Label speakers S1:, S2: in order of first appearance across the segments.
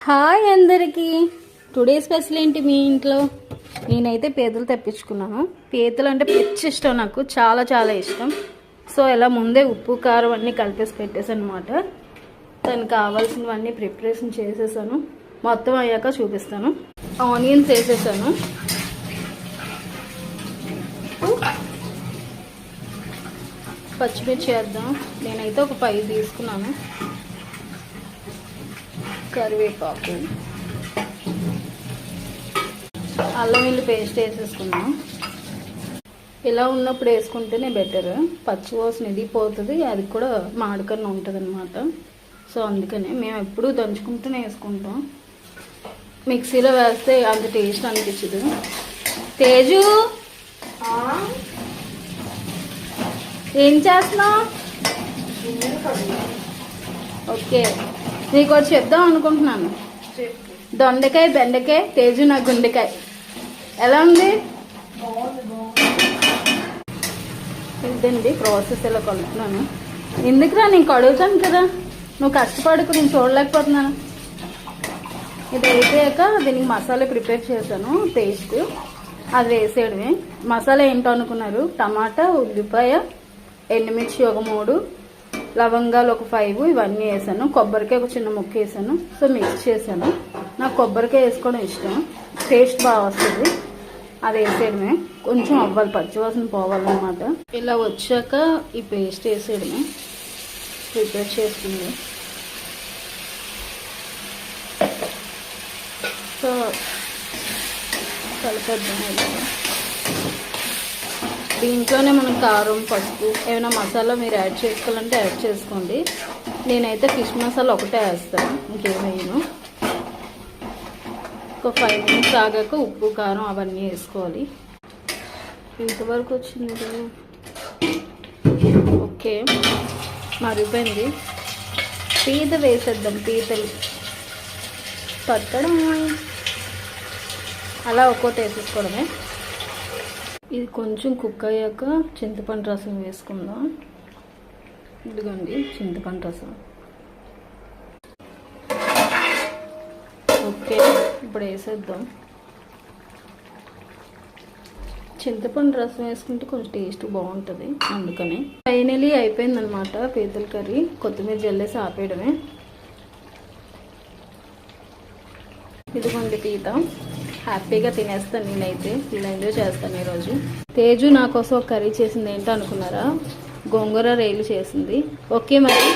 S1: Hi అందరికీ. Today special ఏంటి మీ ఇంట్లో? నేనైతే పీతలు తెప్పించుకున్నాను. పీతలు అంటే పిచ్చి ఇష్టం, నాకు చాలా చాలా ఇష్టం. సో ఇలా ముందే ఉప్పు కారం అన్నీ కలిపేసి పెట్టేసాను అనమాట. దానికి కావాల్సినవన్నీ ప్రిపరేషన్ చేసేసాను. మొత్తం అయ్యాక చూపిస్తాను. ఆనియన్స్ వేసేసాను, పచ్చిమిర్చి వేద్దాం. నేనైతే ఒక 5 తీసుకున్నాను. కరివేపాకు, అల్లం వెల్లుల్లి పేస్ట్ వేసేసుకున్నాం. ఇలా ఉన్నప్పుడు వేసుకుంటేనే బెటర్. పచ్చి వాసన ఇది పోతుంది, అది కూడా మాడకన్నా ఉంటుంది అనమాట. సో అందుకనే మేము ఎప్పుడూ దంచుకుంటూనే వేసుకుంటాం. మిక్సీలో వేస్తే అంత టేస్ట్ అనిపించదు. తేజు ఏం చేస్తున్నావు? ఓకే, నీకు ఒకటి చెప్దాం అనుకుంటున్నాను. దొండకాయ బెండకాయ, తేజు నా గుండెకాయ. ఎలా ఉంది? ఇదండి ప్రాసెస్. ఇలా కలుపుతున్నాను. ఎందుకురా, నేను కడుగుతాను కదా, నువ్వు కష్టపడుకు, నేను చూడలేకపోతున్నాను. ఇది అయిపోయాక దీనికి మసాలా ప్రిపేర్ చేశాను, పేస్ట్. అది వేసేయడమే. మసాలా ఏంటో అనుకున్నారు? టమాటా, ఉల్లిపాయ, ఎండుమిర్చి ఒక 3, లవంగాలు ఒక 5, ఇవన్నీ వేసాను. కొబ్బరికాయ ఒక చిన్న ముక్క వేసాను. సో మిక్స్ చేశాను. నాకు కొబ్బరికాయ వేసుకోవడం ఇష్టం, టేస్ట్ బాగా వస్తుంది. అది వేసేయడమే. కొంచెం అవ్వాలి, పచ్చివాసన పోవాలన్నమాట. ఇలా వచ్చాక ఈ పేస్ట్ వేసేయడమే. ప్రిపేర్ చేసుకుంది. సో కలిపేద్దాం. దీంట్లోనే మనం కారం, పసుపు, ఏమైనా మసాలా మీరు యాడ్ చేసుకోవాలంటే యాడ్ చేసుకోండి. నేనైతే ఫిష్ మసాలా ఒకటే వేస్తాను, ఇంకేమైనా. ఒక 5 మినిట్స్ ఆగాక ఉప్పు కారం అవన్నీ వేసుకోవాలి. ఇంతవరకు వచ్చింది. ఓకే, మరిగిపోయింది. పీత వేసేద్దాం. పీతలు పట్టడం అలా ఒక్కోటి వేసేసుకోవడమే. ఇది కొంచెం కుక్ అయ్యాక చింతపండు రసం వేసుకుందాం. ఇదిగోండి చింతపండు రసం. ఓకే, ఇప్పుడు వేసేద్దాం. చింతపండు రసం వేసుకుంటే కొంచెం టేస్ట్ బాగుంటుంది, అందుకని. ఫైనలీ అయిపోయిందనమాట పీతల కర్రీ. కొత్తిమీర జల్లేసి ఆపేయడమే. ఇదిగోండి పీత. హ్యాపీగా తినేస్తాను నేనైతే. ఇలా ఎంజాయ్ చేస్తాను ఈరోజు. తేజు నా కోసం ఒక కర్రీ చేసింది. ఏంటో అనుకున్నారా? గోంగూర రేలు చేసింది. ఓకే, మరి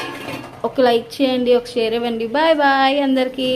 S1: ఒక లైక్ చేయండి, ఒక షేర్ ఇవ్వండి. బాయ్ బాయ్ అందరికీ.